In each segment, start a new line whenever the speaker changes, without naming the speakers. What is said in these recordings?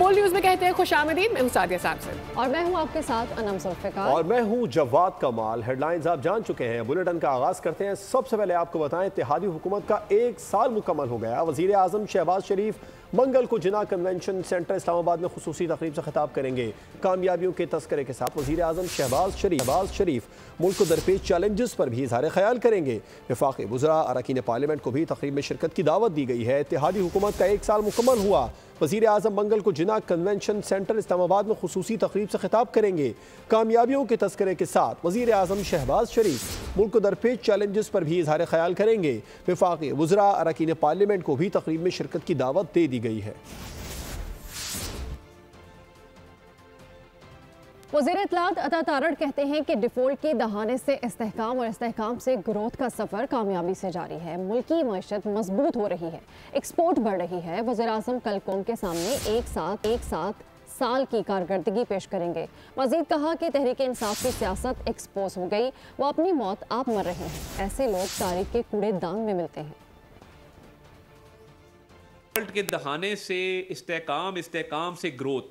बोल न्यूज में कहते हैं खुशामदीद। मैं हूं सादिया साहब
और मैं हूं आपके साथ अनम जुल्फिकार
और मैं हूं जवाद कमाल। हेडलाइंस आप जान चुके हैं, बुलेटिन का आगाज करते हैं। सबसे पहले आपको बताएं, इत्तेहादी हुकूमत का 1 साल मुकम्मल हो गया। वजीर आजम शहबाज शरीफ मंगल को जिना कन्वेंशन सेंटर इस्लामाबाद में खुसूसी तकरीब से खिताब करेंगे। कामयाबियों के तस्करे के साथ वजीर आजम शहबाज शरीफ मुल्क को दरपेश चैलेंजेस पर भी इजहार ख्याल करेंगे। वफाकी वज़रा अरकान पार्लियामेंट को भी तकरीब में शिरकत की दावत दी गई है। इत्तेहादी हुकूमत का 1 साल मुकम्मल हुआ। वज़ीर आज़म मंगल को जिना कन्वेंशन सेंटर इस्लामाबाद में खुसूसी तकरीब से खिताब करेंगे। कामयाबियों के तस्करे के साथ वज़ीर आज़म शहबाज शरीफ मुल्क को दरपेश चैलेंजेस पर भी इजहार ख्याल करेंगे। वफाकी वज़रा अरकान पार्लियामेंट को भी तकरीब में शिरकत की दावत दे दी गई है।
वज़ीर इत्तलात अता तारड़ कहते हैं कि डिफॉल्ट के दहाने से इस्तेहकाम और इस्तेहकाम से ग्रोथ का सफ़र कामयाबी से जारी है। मुल्की मईशत मजबूत हो रही है, एक्सपोर्ट बढ़ रही है। वज़ीर आज़म कल कौम के सामने एक साथ साल की कारकर्दगी पेश करेंगे। मज़ीद कहा कि तहरीक इंसाफ की सियासत एक्सपोज हो गई, वो अपनी मौत आप मर रहे हैं। ऐसे लोग तारीख के कूड़ेदान में मिलते हैं।
डिफॉल्ट के दहाने से इस्तेहकाम से ग्रोथ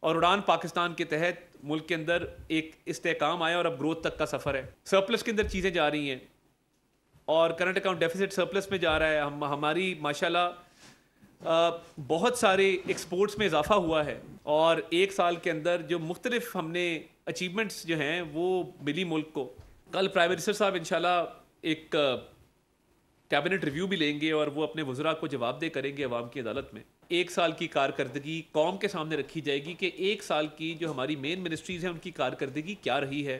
और उड़ान पाकिस्तान के तहत मुल्क के अंदर एक इस्तेहकाम आया और अब ग्रोथ तक का सफ़र है। सरप्लस के अंदर चीज़ें जा रही हैं और करंट अकाउंट डेफिसिट सरप्लस में जा रहा है। हमारी माशाल्लाह बहुत सारे एक्सपोर्ट्स में इजाफा हुआ है और 1 साल के अंदर जो मुख्तलिफ हमने अचीवमेंट्स जो हैं वो मिली मुल्क को। कल प्राइम मिनिस्टर साहब इंशाल्लाह एक कैबिनेट रिव्यू भी लेंगे और वो अपने वज़रा को जवाबदेह करेंगे अवाम की अदालत में। 1 साल की कारकर्दगी कौम के सामने रखी जाएगी कि 1 साल की जो हमारी मेन मिनिस्ट्रीज हैं उनकी कारकर्दगी क्या रही है।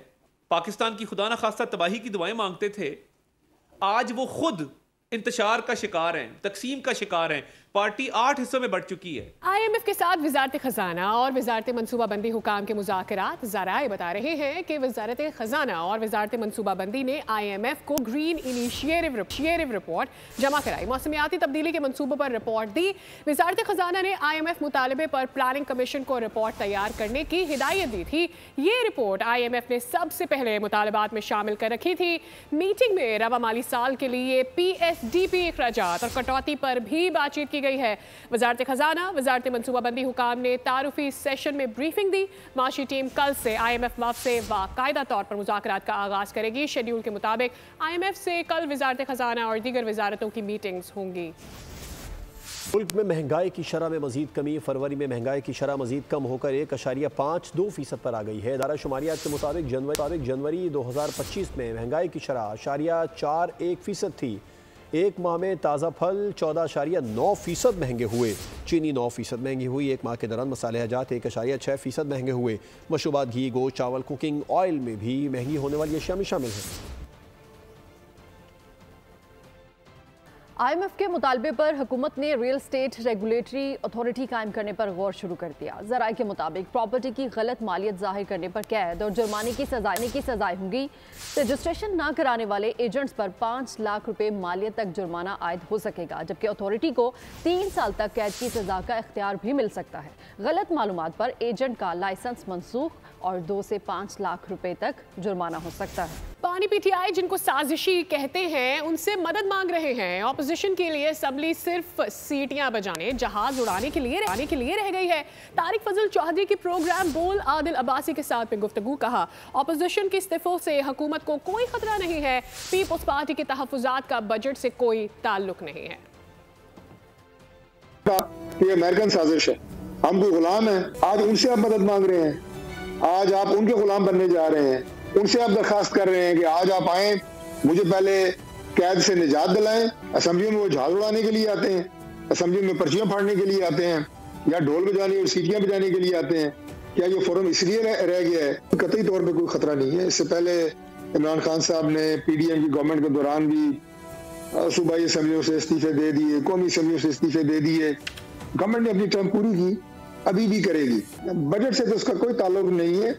पाकिस्तान की खुदा न खास्ता तबाही की दुआएं मांगते थे, आज वो खुद इंतशार का शिकार हैं, तकसीम का शिकार हैं। पार्टी 8 हिस्सों में बढ़ चुकी है।
IMF के साथ वजारत खजाना और वजारत मनसूबाबंदी हुकाम के मुज़ाकरात। ज़राए बता रहे हैं कि वजारत खजाना और वजारत मनसूबाबंदी ने IMF को ग्रीन इनिशिएटिव रिपोर्ट जमा कराई। मौसमियाती तब्दीली के मनसूबों पर रिपोर्ट दी। वजारत खजाना ने IMF मुतालबे पर प्लानिंग कमीशन को रिपोर्ट तैयार करने की हिदायत दी थी। ये रिपोर्ट IMF ने सबसे पहले मुतालबात में शामिल कर रखी थी। मीटिंग में रवा माली साल के लिए PSDP अखराजात और कटौती पर भी बातचीत की गई है। वजारत खजाना वजारत मनसूबाबंदी हुकाम ने तारुफी सेशन में ब्रीफिंग दी। माशी टीम कल से IMF वफ़द से बाकायदा तौर पर मुज़ाकरात का आगाज़ करेगी। शेड्यूल के मुताबिक IMF से कल वजारत खजाना और दीगर वजारतों की मीटिंग्स होंगी।
मुल्क में महंगाई की शरह में मजीद कमी। फरवरी में महंगाई की शरह मजीद कम होकर 1.52% पर आ गई है। इदारा शुमारियात के मुताबिक जनवरी 2025 में महंगाई की शरह 0.41% थी। एक माह में ताज़ा फल 14.9% महंगे हुए। चीनी 9% महंगी हुई। एक माह के दौरान मसाले हजात 1.6% महंगे हुए। मशरूबात, घी, गोश्त, चावल, कुकिंग ऑयल में भी महंगी होने वाली अशिया में शामिल हैं।
IMF के मुतालबे पर हुकूमत ने रियल स्टेट रेगुलेटरी अथॉरिटी कायम करने पर गौर शुरू कर दिया। ज़राए के मुताबिक प्रॉपर्टी की गलत मालियत जाहिर करने पर कैद और जुर्माने की सजाएं होंगी। रजिस्ट्रेशन न कराने वाले एजेंट्स पर 5 लाख रुपए मालियत तक जुर्माना आयद हो सकेगा, जबकि अथॉरिटी को 3 साल तक कैद की सजा का इख्तियार भी मिल सकता है। गलत मालूमात पर एजेंट का लाइसेंस मनसूख और 2 से 5 लाख रुपए तक जुर्माना हो सकता है।
पानी PTI जिनको साजिशी कहते हैं उनसे मदद मांग रहे हैं। ऑपोजिशन के लिए असम्बली सिर्फ सीटियां बजाने, जहाज उड़ाने के लिए रह गई है। तारिक फजल चौधरी की प्रोग्राम बोल आदिल अब्बासी के साथ में गुफ्तगू। कहा, ऑपोजिशन के इस्तीफों से हुकूमत को कोई खतरा नहीं है। पीपल्स पार्टी के तहफुजात का बजट से कोई ताल्लुक नहीं है।
ये अमेरिकन साजिश है, हम कोई गुलाम है। आज उनसे आप मदद मांग रहे हैं, आज आप उनके गुलाम बनने जा रहे हैं। उनसे आप दरखास्त कर रहे हैं कि आज आप आए, मुझे पहले कैद से निजात दिलाएं। असेंबलियों में वो जहाज उड़ाने के लिए आते हैं, असेंबली में पर्चियां फाड़ने के लिए आते हैं, या ढोल बजाने और सीटियां बजाने के लिए आते हैं। क्या ये फोरम इसलिए रह गया है? कतई तौर पर कोई खतरा नहीं है। इससे पहले इमरान खान साहब ने PDM की गवर्नमेंट के दौरान भी सूबाई असेंबलियों से इस्तीफे दे दिए, कौमी असेंबलियों से इस्तीफे दे दिए। गवर्नमेंट ने अपनी टर्म पूरी की, अभी भी करेगी। बजट से तो उसका कोई ताल्लुक नहीं है।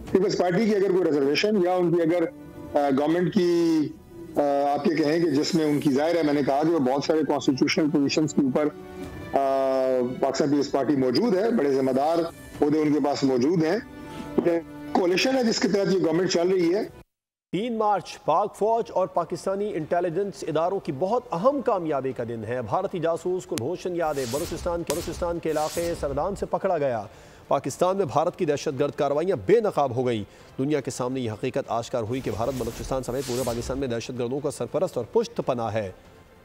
पीपल्स पार्टी की अगर कोई रिजर्वेशन या उनकी अगर गवर्नमेंट की आप ये कहें कि जिसमें उनकी जाहिर है, मैंने कहा कि वो बहुत सारे कॉन्स्टिट्यूशनल पोजीशंस के ऊपर पाकिस्तान पीपल्स पार्टी मौजूद है, बड़े जिम्मेदार ओहदे उनके पास मौजूद हैं। कोalition है जिसके तहत ये गवर्नमेंट चल रही है।
3 मार्च पाक फौज और पाकिस्तानी इंटेलिजेंस इदारों की बहुत अहम कामयाबी का दिन है। भारतीय जासूस कुलभूषण यादव बलूचिस्तान के इलाके सरदान से पकड़ा गया। पाकिस्तान में भारत की दहशतगर्द कार्रवाइयाँ बेनकाब हो गई। दुनिया के सामने यह हकीकत आश्कार हुई कि भारत बलूचिस्तान समेत पूरे पाकिस्तान में दहशतगर्दों का सरपरस्त और पुष्ट पना है।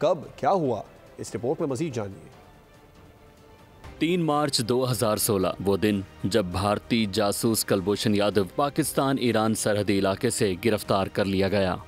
कब क्या हुआ, इस रिपोर्ट में मजीद जानिए।
3 मार्च 2016 वो दिन जब भारतीय जासूस कुलभूषण यादव पाकिस्तान ईरान सरहदी इलाके से गिरफ्तार कर लिया गया।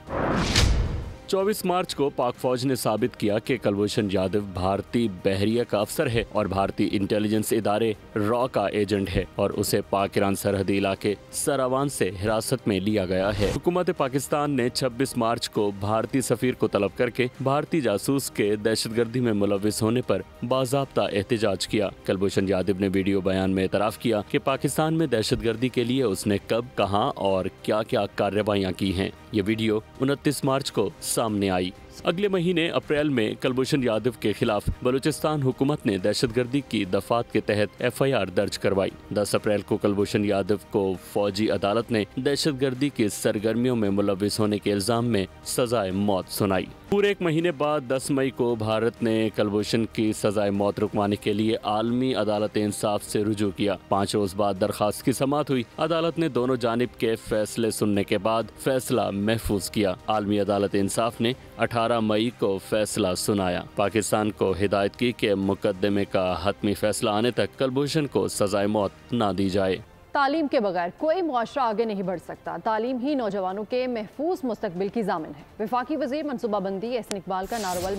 24 मार्च को पाक फौज ने साबित किया कि कुलभूषण यादव भारतीय बहरिया का अफसर है और भारतीय इंटेलिजेंस इदारे रॉ का एजेंट है और उसे पाक ईरान सरहदी इलाके सरावान से हिरासत में लिया गया है। हुकूमत पाकिस्तान ने 26 मार्च को भारतीय सफीर को तलब करके भारतीय जासूस के दहशतगर्दी में मुलविस होने पर बाज़ाब्ता एहतजाज किया। कुलभूषण यादव ने वीडियो बयान में एतराफ़ किया कि पाकिस्तान में दहशतगर्दी के लिए उसने कब, कहां और क्या क्या कार्रवाइयाँ की हैं। ये वीडियो 29 मार्च को सामने आई। अगले महीने अप्रैल में कुलभूषण यादव के खिलाफ बलूचिस्तान हुकूमत ने दहशतगर्दी की दफात के तहत FIR दर्ज करवाई। 10 अप्रैल को कुलभूषण यादव को फौजी अदालत ने दहशतगर्दी की सरगर्मियों में मुलविस होने के इल्जाम में सजाए मौत सुनाई। पूरे 1 महीने बाद 10 मई को भारत ने कुलभूषण की सजाए मौत रुकवाने के लिए आलमी अदालत इंसाफ से रुजू किया। 5 रोज बाद दरखास्त की समाअत हुई। अदालत ने दोनों जानिब के फैसले सुनने के बाद फैसला महफूज किया। आलमी अदालत इंसाफ ने 18 मई को फैसला सुनाया। पाकिस्तान को हिदायत की कि मुकदमे का हतमी फैसला आने तक कुलभूषण को सजाए मौत न दी जाए।
तालीम के बगैर कोई मुआशरा आगे नहीं बढ़ सकता। तालीम ही नौजवानों के महफूज मुस्तकबिल की जामिन है। वफाकी वज़ीर मनसूबाबंदी एहसन इकबाल का नारोवल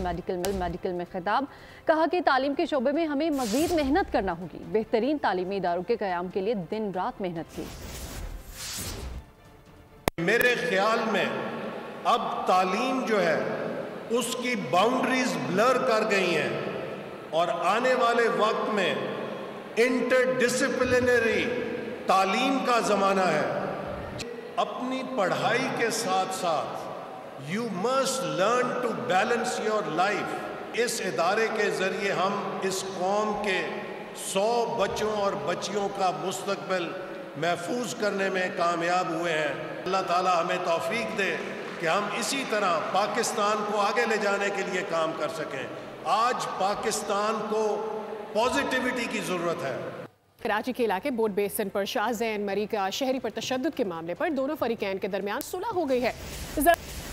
मेडिकल में खिताब। कहा कि तालीम के शोबे में हमें मजीद मेहनत करना होगी। बेहतरीन तालीमी इदारों के क़याम के लिए दिन रात मेहनत की।
मेरे ख्याल में अब तालीम जो है उसकी बाउंड्रीज ब्लर कर गई हैं और आने वाले वक्त में इंटरडिसिप्लिनरी तालीम का ज़माना है। अपनी पढ़ाई के साथ साथ you must learn to balance your life. इस इदारे के ज़रिए हम इस कौम के 100 बच्चों और बच्चियों का मुस्तकबिल महफूज करने में कामयाब हुए हैं। अल्लाह ताला हमें तौफीक दे कि हम इसी तरह पाकिस्तान को आगे ले जाने के लिए काम कर सकें। आज पाकिस्तान को पॉजिटिविटी की ज़रूरत है।
कराची के इलाके बोट बेसन पर शाह जैन मरी का शहरी पर तशद्दुद के मामले पर दोनों फरीकैन के दरमियान सुलह हो गई है।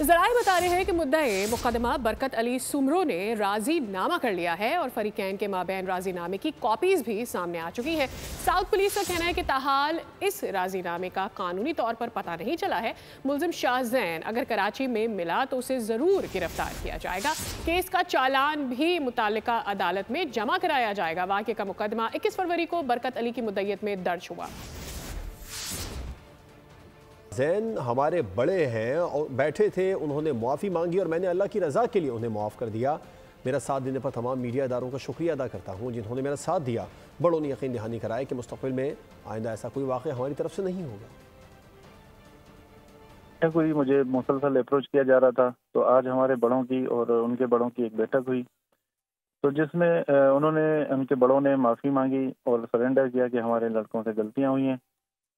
ज़राए बता रहे हैं कि मुद्दे मुकदमा बरकत अली सुमरो ने राजीनामा कर लिया है और फरीकैन के माबैन राजीनामे की कॉपीज भी सामने आ चुकी हैं। साउथ पुलिस का कहना है कि ताहाल इस राजीनामे का कानूनी तौर पर पता नहीं चला है। मुलजिम शाह जैन अगर कराची में मिला तो उसे ज़रूर गिरफ्तार किया जाएगा। केस का चालान भी मुतालिका अदालत में जमा कराया जाएगा। वाक़े का मुकदमा 21 फरवरी को बरकत अली की मुद्दत में दर्ज हुआ।
जैन हमारे बड़े हैं और बैठे थे, उन्होंने मुआफ़ी मांगी और मैंने अल्लाह की रज़ा के लिए उन्हें माफ़ कर दिया। मेरा साथ देने पर तमाम मीडिया इदारों का शुक्रिया अदा करता हूँ जिन्होंने मेरा साथ दिया। बड़ों ने यकीन दहानी कराया कि मुस्तक़बिल में आइंदा ऐसा कोई वाक़या हमारी तरफ से नहीं होगा।
कोई मुझे मुसलसल अप्रोच किया जा रहा था तो आज हमारे बड़ों की और उनके बड़ों की एक बैठक हुई तो जिसमें उन्होंने उनके बड़ों ने माफ़ी मांगी और सरेंडर किया कि हमारे लड़कों से गलतियां हुई हैं।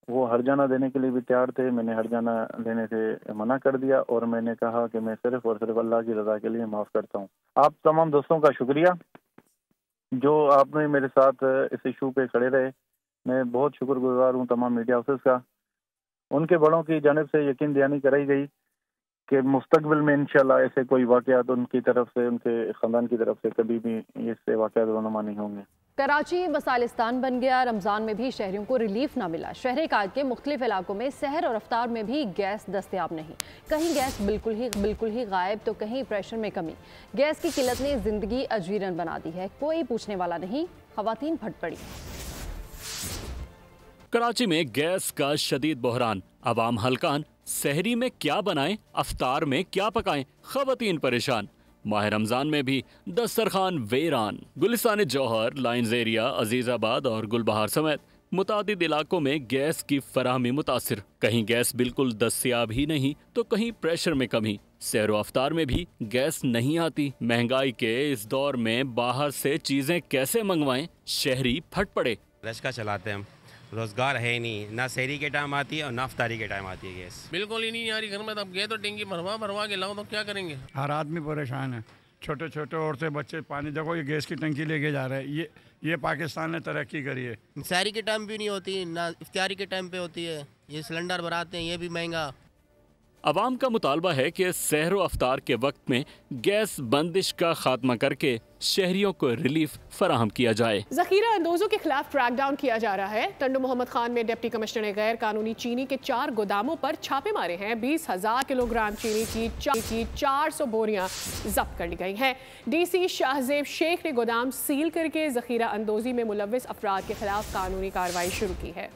वो हर्जाना देने के लिए भी तैयार थे। मैंने हर्जाना लेने से मना कर दिया और मैंने कहा कि मैं सिर्फ और सिर्फ अल्लाह की रज़ा के लिए माफ़ करता हूँ। आप तमाम दोस्तों का शुक्रिया जो आपने मेरे साथ इस इशू पे खड़े रहे। मैं बहुत शुक्रगुजार हूँ तमाम मीडिया हाउसेस का। उनके बड़ों की जानिब से यकीन दहानी कराई गई कि मुस्तकबिल में इंशाल्लाह ऐसे कोई वाक़यात उनकी तरफ से, उनके ख़ानदान की तरफ से कभी भी इससे वाक़यात रोनुमा नहीं होंगे।
कराची मसालिस्तान बन गया। रमज़ान में भी शहरियों को रिलीफ ना मिला। शहर कायद के मुख्तलिफ इलाकों में सहर और अफ्तार में भी गैस दस्तयाब नहीं। कहीं गैस बिल्कुल ही गायब तो कहीं प्रेशर में कमी। गैस की किल्लत ने ज़िंदगी अजीरन बना दी है। कोई पूछने वाला नहीं। ख़वातीन फट पड़ी।
कराची में गैस का शदीद बहरान। अवाम हलकान। सहरी में क्या बनाएं, अफ्तार में क्या पकाएं। ख़वातीन परेशान। माह रमजान में भी दस्तरखान वेरान। गुलिस्तान जौहर, लाइन्स एरिया, अजीज़ाबाद और गुलबहार समेत मुतादिद इलाकों में गैस की फराहमी मुतासिर। कहीं गैस बिल्कुल दस्तयाब ही नहीं तो कहीं प्रेशर में कमी। सहर व अफ्तार में भी गैस नहीं आती। महंगाई के इस दौर में बाहर से चीज़ें कैसे मंगवाएं, शहरी फट पड़े।
रश्का चलाते हैं हम रोज़गार है नहीं, ना शहरी के टाइम आती है और ना अफ्तारी के टाइम आती है गैस।
बिल्कुल ही नहीं आ रही घर में। अब गए तो टंकी भरवा के लाओ तो क्या करेंगे।
हर आदमी परेशान है, छोटे छोटे औरतें बच्चे। पानी देखो, ये गैस की टंकी लेके जा रहे हैं। ये पाकिस्तान ने तरक्की करी है।
शहरी के टाइम भी नहीं होती, ना इफ्तारी के टाइम पे होती है। ये सिलेंडर भराते हैं, ये भी महंगा।
अवाम का मुतालबा है कि सहर व अफ्तार के वक्त में गैस बंदिश का खात्मा करके शहरियों को रिलीफ फराहम किया जाए।
जखीरा अंदोजों के खिलाफ क्रैकडाउन किया जा रहा है। टंडू मोहम्मद खान में डिप्टी कमिश्नर ने गैर कानूनी चीनी के 4 गोदामों पर छापे मारे हैं। 20,000 किलोग्राम चीनी की 400 बोरियां जब्त कर ली गई हैं। DC शाहजेब शेख ने गोदाम सील करके जखीरा अंदोजी में मुलव्विस अफराद के खिलाफ कानूनी कार्रवाई शुरू की है।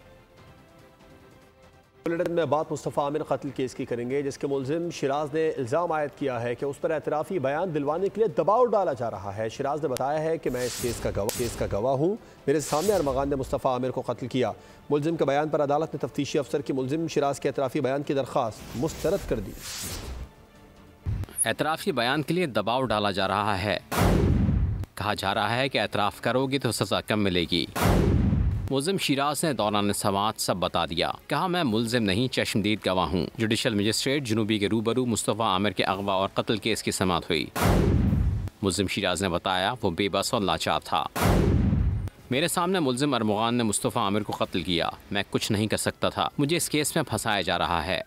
बुलेटिन में बात मुस्तफ़ा आमिर कत्ल केस की करेंगे, जिसके मुलजिम शिराज ने इल्ज़ाम आयद किया है कि उस पर एतराफ़ी बयान दिलवाने के लिए दबाव डाला जा रहा है। शिराज ने बताया है कि मैं इस केस का गवाह हूँ। मेरे सामने अरमगान ने मुस्तफ़ा आमिर को कत्ल किया। मुलजिम के बयान पर अदालत ने तफ्तीशी अफसर की मुलजिम शिराज के एतराफ़ी बयान की दरख्वास्त मुस्तरद कर दी।
एतराफ़ी बयान के लिए दबाव डाला जा रहा है। कहा जा रहा है कि एतराफ़ करोगी तो सज़ा कम मिलेगी। मुलजिम शिराज ने दौरान समाअत सब बता दिया। कहा, मैं मुलजिम नहीं, चश्मदीद गवाह हूँ। जुडिशल मजिस्ट्रेट जुनूबी के रूबरू मुस्तफ़ा आमिर के अगवा और कत्ल केस की समाअत हुई। मुलजिम शिराज ने बताया वो बेबस और लाचार था। मेरे सामने मुलजिम अरमगान ने मुस्तफ़ा आमिर को कत्ल किया। मैं कुछ नहीं कर सकता था। मुझे इस केस में फंसाया जा रहा है।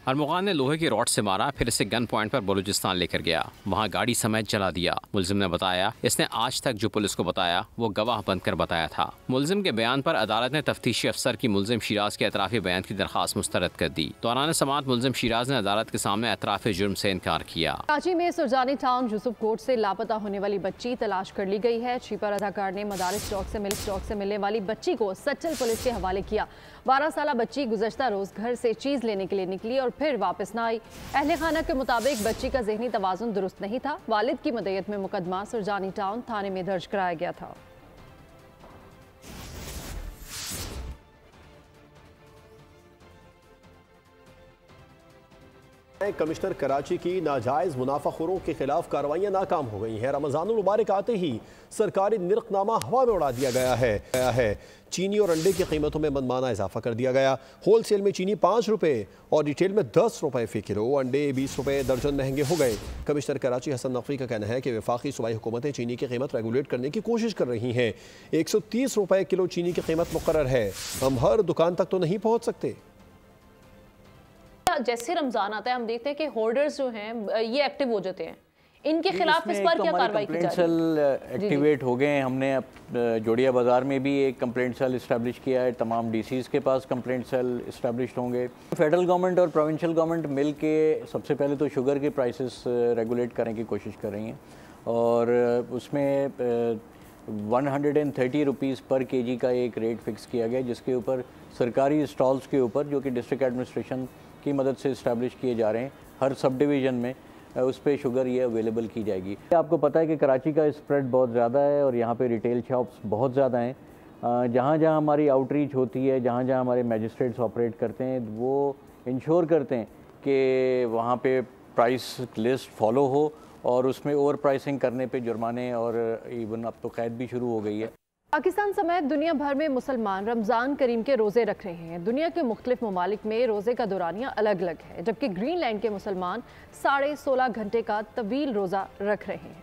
अरमगान ने लोहे की रॉड से मारा, फिर इसे गन पॉइंट पर बलूचिस्तान लेकर गया। वहाँ गाड़ी समेत जला दिया। मुलजिम ने बताया इसने आज तक जो पुलिस को बताया वो गवाह बनकर बताया था। मुलजिम के बयान पर अदालत ने तफ्तीशी अफसर की मुलजिम शिराज के एतराफ़ी बयान की दरख्वास्त मुस्तरद कर दी। दौरान समाअत मुलजिम शिराज ने अदालत के सामने एतराफ़ी जुर्म से इनकार किया।
कराची में सुरजानी टाउन यूसुफ कोर्ट से लापता होने वाली बच्ची तलाश कर ली गई है। चीपर अदाकार ने मदारिस चौक से मिलने वाली बच्ची को सच्चल पुलिस के हवाले किया। 12 साला बच्ची गुज़श्ता रोज़ घर से चीज़ लेने के लिए निकली और फिर वापस न आई। अहले खाना के मुताबिक बच्ची का ज़हनी तवाज़ुन दुरुस्त नहीं था। वालिद की मदयत में मुकदमा सुरजानी टाउन थाने में दर्ज कराया गया था।
कमिश्नर कराची की नाजायज़ मुनाफाखोरों के खिलाफ कार्रवाइयाँ नाकाम हो गई हैं। रमज़ानुल मुबारक आते ही सरकारी निर्कनामा हवा में उड़ा दिया गया है। चीनी और अंडे की कीमतों में मनमाना इजाफा कर दिया गया। होल सेल में चीनी 5 रुपये और रिटेल में 10 रुपये फ़ी किलो, अंडे 20 रुपये दर्जन महंगे हो गए। कमिश्नर कराची हसन नकवी का कहना है कि वफाकी सूबाई हुकूमतें चीनी की कीमत रेगुलेट करने की कोशिश कर रही हैं। 130 रुपये किलो चीनी की कीमत मुकर्रर है। हम हर दुकान तक तो नहीं पहुँच सकते।
जैसे रमजान आता है हम देखते हैं कि होल्डर्स जो हैं ये एक्टिव हो जाते हैं। इनके खिलाफ इस पर क्या कार्रवाई की जा रही है?
सेल एक्टिवेट हो गए। हमने जोड़िया बाज़ार में भी एक कंप्लेंट सेल इस्टेब्लिश किया है। तमाम DCs के पास कंप्लेंट सेल इस्टेब्लिश होंगे। फेडरल गवर्नमेंट और प्रोविंशियल गवर्नमेंट मिल के सबसे पहले तो शुगर के प्राइसेस रेगुलेट करने की कोशिश कर रही हैं और उसमें 130 रुपीज़ पर kg का एक रेट फिक्स किया गया, जिसके ऊपर सरकारी स्टॉल्स के ऊपर जो कि डिस्ट्रिक्ट एडमिनिस्ट्रेशन की मदद से इस्टेब्लिश किए जा रहे हैं, हर सब डिवीज़न में उस पर शुगर ये अवेलेबल की जाएगी। आपको पता है कि कराची का स्प्रेड बहुत ज़्यादा है और यहाँ पे रिटेल शॉप्स बहुत ज़्यादा हैं। जहाँ जहाँ हमारी आउटरीच होती है, जहाँ जहाँ हमारे मैजिस्ट्रेट्स ऑपरेट करते हैं, वो इंश्योर करते हैं कि वहाँ पे प्राइस लिस्ट फॉलो हो और उसमें ओवर प्राइसिंग करने पे जुर्माने और इवन अब तो कैद भी शुरू हो गई है।
पाकिस्तान समेत दुनिया भर में मुसलमान रमज़ान करीम के रोज़े रख रहे हैं। दुनिया के मुख्तलिफ ममालिक में रोज़े का दौरानिया अलग अलग है, जबकि ग्रीनलैंड के मुसलमान 16.5 घंटे का तवील रोज़ा रख रहे हैं।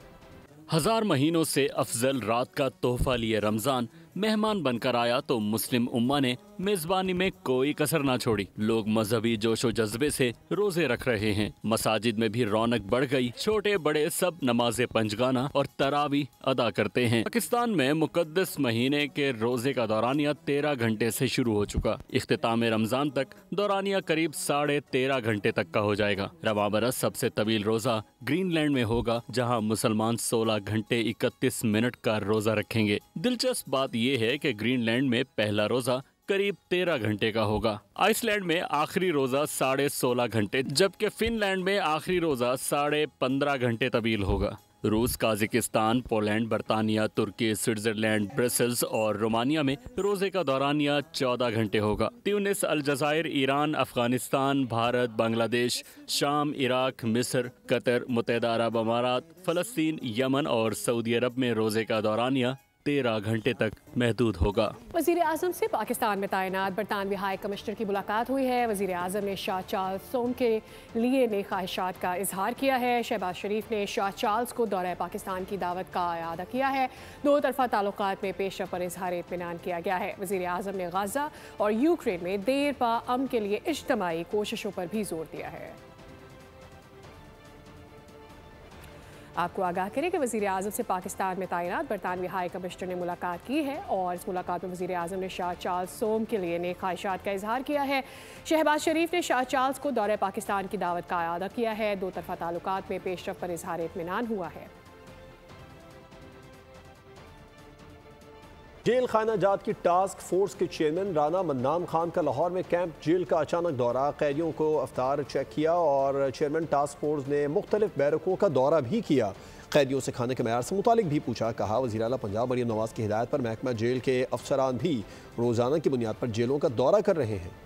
1000 महीनों से अफजल रात का तोहफा लिए रमज़ान मेहमान बनकर आया तो मुस्लिम उम्मा ने मेज़बानी में कोई कसर ना छोड़ी। लोग मजहबी जोशो जज्बे से रोजे रख रहे हैं। मसाजिद में भी रौनक बढ़ गई। छोटे बड़े सब नमाज़े पंजगाना और तरावी अदा करते हैं। पाकिस्तान में मुकद्दस महीने के रोजे का दौरानिया 13 घंटे से शुरू हो चुका। इख्तिताम रमजान तक दौरानिया करीब 13.5 घंटे तक का हो जाएगा। रवा बरस सबसे तवील रोजा ग्रीनलैंड में होगा, जहाँ मुसलमान 16 घंटे 31 मिनट का रोजा रखेंगे। दिलचस्प बात ये है कि ग्रीनलैंड में पहला रोजा करीब 13 घंटे का होगा। आइसलैंड में आखिरी रोजा 16.5 घंटे, जबकि फिनलैंड में आखिरी रोजा 15.5 घंटे तवील होगा। रूस, काजाकिस्तान, पोलैंड, बरतानिया, तुर्की, स्विट्जरलैंड, ब्रसेल्स और रोमानिया में रोजे का दौरानिया 14 घंटे होगा। ट्यूनिस, अलजायर, ईरान, अफगानिस्तान, भारत, बांग्लादेश, शाम, इराक, मिस्र, कतर, मुत्तहिदा अरब अमारात, फलस्तीन, यमन और सऊदी अरब में रोजे का दौरानिया 13 घंटे तक महदूद होगा।
वज़ीर आज़म से पाकिस्तान में तैनात बरतानवी हाई कमिश्नर की मुलाकात हुई है। वज़ीर आज़म ने शाह चार्ल्स सोम के लिए नई ख्वाहिशात का इजहार किया है। शहबाज शरीफ ने शाह चार्ल्स को दौरे पाकिस्तान की दावत का अयादा किया है। दो तरफा ताल्लुकात में पेशरफ पर इजहार इत्मीनान किया गया है। वज़ीर आज़म ने गाज़ा और यूक्रेन में देर पा अमन के लिए इज्तिमाई कोशिशों पर भी जोर दिया है। आपको आगाह करें कि वज़ीर आज़म से पाकिस्तान में तैनात बरतानवी हाई कमिश्नर ने मुलाकात की है और इस मुलाकात में वज़ीर आज़म ने शाह चार्ल्स सोम के लिए नई ख्वाहिशात का इजहार किया है। शहबाज शरीफ ने शाह चार्ल्स को दौरे पाकिस्तान की दावत का अयादा किया है। दो तरफा ताल्लुकात में पेशरफ पर इजहार इत्मीनान हुआ है।
जेल खाना जात की टास्क फोर्स के चेयरमैन राना मन्नान खान का लाहौर में कैंप जेल का अचानक दौरा, कैदियों को अफ्तार चेक किया और चेयरमैन टास्क फोर्स ने मुख्तलिफ बैरकों का दौरा भी किया। कैदियों से खाने के मयार से मुतालिक भी पूछा। कहा वज़ीर आला पंजाब मरीम नवाज की हिदायत पर महकमा जेल के अफसरान भी रोज़ाना की बुनियाद पर जेलों का दौरा कर रहे हैं।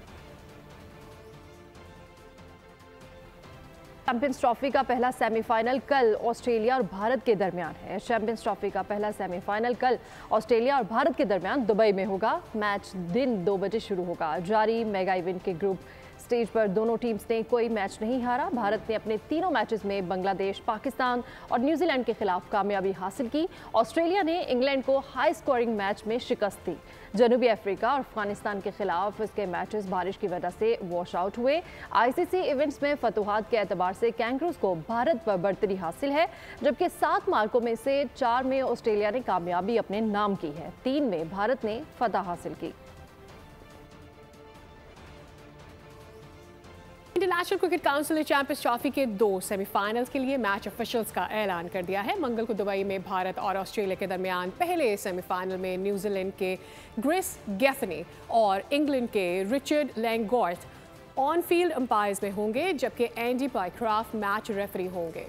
चैंपियंस ट्रॉफी का पहला सेमीफाइनल कल ऑस्ट्रेलिया और भारत के दरमियान है। चैंपियंस ट्रॉफी का पहला सेमीफाइनल कल ऑस्ट्रेलिया और भारत के दरमियान दुबई में होगा। मैच दिन 2 बजे शुरू होगा। जारी मेगा इवेंट के ग्रुप स्टेज पर दोनों टीम्स ने कोई मैच नहीं हारा। भारत ने अपने तीनों मैचेस में बांग्लादेश, पाकिस्तान और न्यूजीलैंड के खिलाफ कामयाबी हासिल की। ऑस्ट्रेलिया ने इंग्लैंड को हाई स्कोरिंग मैच में शिकस्त दी। जनूबी अफ्रीका और अफगानिस्तान के खिलाफ इसके मैचेस बारिश की वजह से वॉश आउट हुए। आईसीसी इवेंट्स में फतुहात के एतबार से कैंगरूज को भारत पर बढ़तरी हासिल है, जबकि 7 मार्कों में से 4 में ऑस्ट्रेलिया ने कामयाबी अपने नाम की है, 3 में भारत ने फतह हासिल की।
इंटरनेशनल क्रिकेट काउंसिल ने चैंपियंस ट्रॉफी के 2 सेमीफाइनल्स के लिए मैच ऑफिशियल्स का ऐलान कर दिया है। मंगल को दुबई में भारत और ऑस्ट्रेलिया के दरमियान पहले सेमीफाइनल में न्यूजीलैंड के ग्रिस गैफनी और इंग्लैंड के रिचर्ड लैंगॉर्थ ऑन फील्ड अंपायर्स में होंगे, जबकि एंडी पाइक्राफ्ट मैच रेफरी होंगे।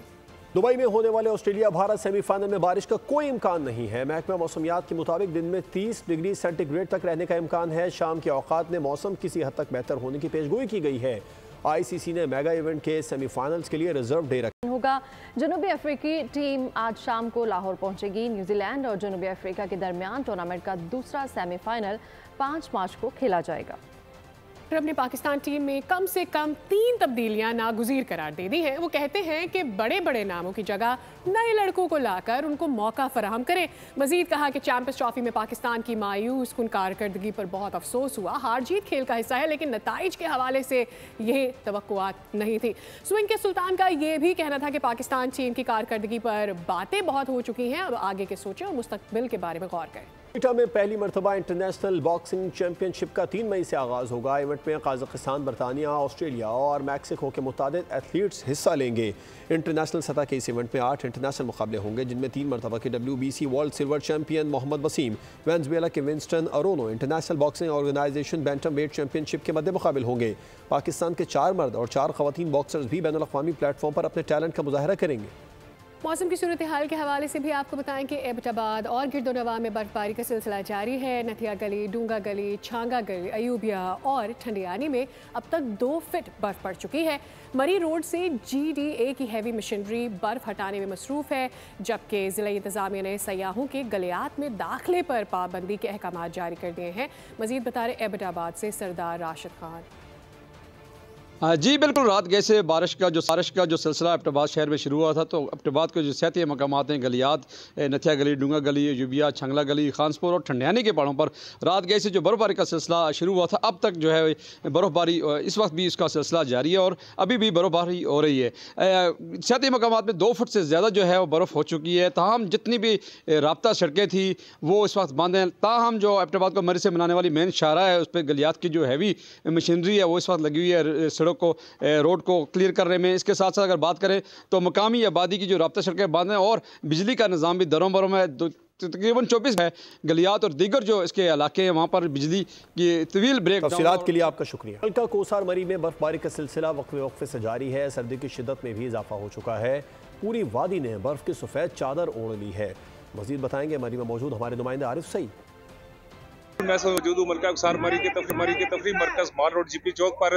दुबई में होने वाले ऑस्ट्रेलिया भारत सेमीफाइनल में बारिश का कोई इम्कान नहीं है। महकमा मौसमियात के मुताबिक दिन में 30 डिग्री सेंटीग्रेड तक रहने का इम्कान है। शाम के औकात में मौसम किसी हद तक बेहतर होने की पेशगोई की गई है। आईसीसी ने मेगा इवेंट के सेमीफाइनल्स के लिए रिजर्व डे रखा
होगा। जनूबी अफ्रीकी टीम आज शाम को लाहौर पहुंचेगी। न्यूजीलैंड और जनूबी अफ्रीका के दरमियान टूर्नामेंट का दूसरा सेमीफाइनल 5 मार्च को खेला जाएगा।
ट्रम्प ने पाकिस्तान टीम में कम से कम 3 तब्दीलियां नागुज़ीर करार दे दी हैं। वो कहते हैं कि बड़े बड़े नामों की जगह नए लड़कों को लाकर उनको मौका फराहम करें। मजीद कहा कि चैंपियंस ट्रॉफी में पाकिस्तान की मायूस कुन कारकर्दगी पर बहुत अफसोस हुआ। हार जीत खेल का हिस्सा है, लेकिन नताइज के हवाले से ये तवक्कुआत नहीं थी। स्विंग के सुल्तान का ये भी कहना था कि पाकिस्तान टीम की कारकर्दगी पर बातें बहुत हो चुकी हैं, अब आगे के सोचें और मुस्तकबिल के बारे में गौर करें।
कोयटा में पहली मरतबा इंटरनेशनल बॉक्सिंग चैंपियनशिप का 3 मई से आगाज़ होगा। इवेंट में कजाकिस्तान, बरतानिया, ऑस्ट्रेलिया और मैक्सिको के मुतादिद एथलीट्स हिस्सा लेंगे। इंटरनेशनल सतह के इस इवेंट में 8 इंटरनेशनल मुकाबले होंगे, जिनमें 3 मरतबा के WBC world silver champion Mohammad Waseem, Venezuela के विंस्टन अरोनो international boxing organisation bantam weight championship के मद्दे मुकाबिल होंगे। पाकिस्तान के 4 मर्द और 4 खवातीन बॉक्सर्स भी बैनुल अक़वामी प्लेटफॉर्म पर अपने टैलेंट का मुजाहरा करेंगे।
मौसम की सूरत हाल के हवाले से भी आपको बताएं कि एबटाबाद और गिरदोनवा में बर्फबारी का सिलसिला जारी है। नथिया गली, डूंगा गली, छांगा गली, अयूबिया और ठंडियानी में अब तक 2 फीट बर्फ पड़ चुकी है। मरी रोड से GDA की हैवी मशीनरी बर्फ हटाने में मसरूफ़ है, जबकि ज़िला इंतज़ामिया ने सयाहों के गलियात में दाखिले पर पाबंदी के अहकाम जारी कर दिए हैं। मज़ीद बता रहे एबटाबाद से सरदार राशिद खान।
जी बिल्कुल, रात गए से बारिश का जो सिलसिला एबटाबाद शहर में शुरू हुआ था, तो एबटाबाद के जो सेहती मकामात हैं, गलियात, नथिया गली, डूंगा गली, यूबिया, छंगला गली, खानसपुर और ठंडियानी के पहाड़ों पर रात गए से जो बर्फ़बारी का सिलसिला शुरू हुआ था, अब तक जो है बर्फ़बारी इस वक्त भी इसका सिलसिला जारी है और अभी भी बर्फ़बारी हो रही है। सेहती मकामात में 2 फुट से ज़्यादा जो है वो बर्फ़ हो चुकी है। ताहम जितनी भी राब्ता सड़कें थी वो इस वक्त बंद हैं। ताहम जो एबटाबाद को मरी से बनाने वाली मेन शाहरा है, उस पर गलियात की जो हैवी मशीनरी है वो इस वक्त लगी हुई है सड़क को, रोड को क्लियर करने में। इसके साथ साथ अगर बात करें तो मकामी आबादी की जो राब्ता सड़कें बंद हैं और बिजली का निज़ाम भी दरों बरों में तकरीबन 24 है। गलियात और दीगर जो इसके इलाके हैं वहाँ पर बिजली की तवील ब्रेक।
तफसीलात के लिए आपका शुक्रिया। हल्का कोसार मरी में बर्फबारी का सिलसिला वक्फे से जारी है। सर्दी की शिद्दत में भी इजाफा हो चुका है। पूरी वादी ने बर्फ की सफ़ेद चादर ओढ़ ली है। मजीद बताएंगे मरी में मौजूद हमारे नुमाइंदे आरिफ सईद।
मैं मौजूद हूँ मलका अक्सार मरी के तफरी मरकज माल रोड जीपी चौक पर।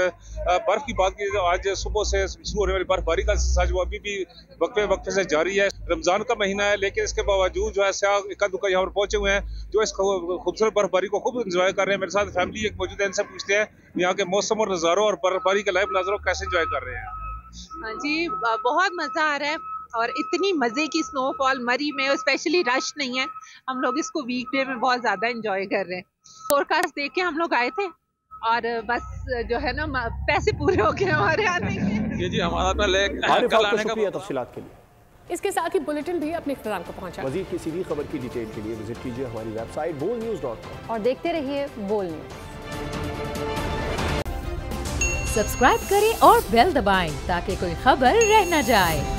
बर्फ की बात की तो आज सुबह से शुरू होने वाली बर्फबारी का सिलसिला जो अभी भी वक्फे से जारी है। रमजान का महीना है लेकिन इसके बावजूद जो है सयाह इक्का दुक्का यहाँ पर पहुंचे हुए हैं जो इस खूबसूरत बर्फबारी को खूब इंजॉय कर रहे हैं। मेरे साथ फैमिली एक मौजूद है, इनसे पूछते हैं यहाँ के मौसम और नज़ारों और बर्फबारी के लाइव नज़ारों कैसे इंजॉय कर रहे हैं।
हाँ जी, बहुत मज़ा आ रहा है और इतनी मज़े की स्नोफॉल मरी में, स्पेशली रश नहीं है। हम लोग इसको वीकडे में बहुत ज़्यादा एंजॉय कर रहे हैं। फोरकास्ट देख के हम लोग आए थे और बस जो है ना पैसे पूरे हो गए हमारे आने के।
जी हमारा पहले
कल आने का तफसीलात के लिए।
इसके साथ ही बुलेटिन भी अपने इख्तिताम को पहुंचा।
मज़ीद किसी भी खबर की डिटेल के लिए विजिट कीजिए हमारी वेबसाइट bolnews.com
और देखते रहिए बोल न्यूज़।
सब्सक्राइब करें और बेल दबाएं ताकि कोई खबर रह न जाए।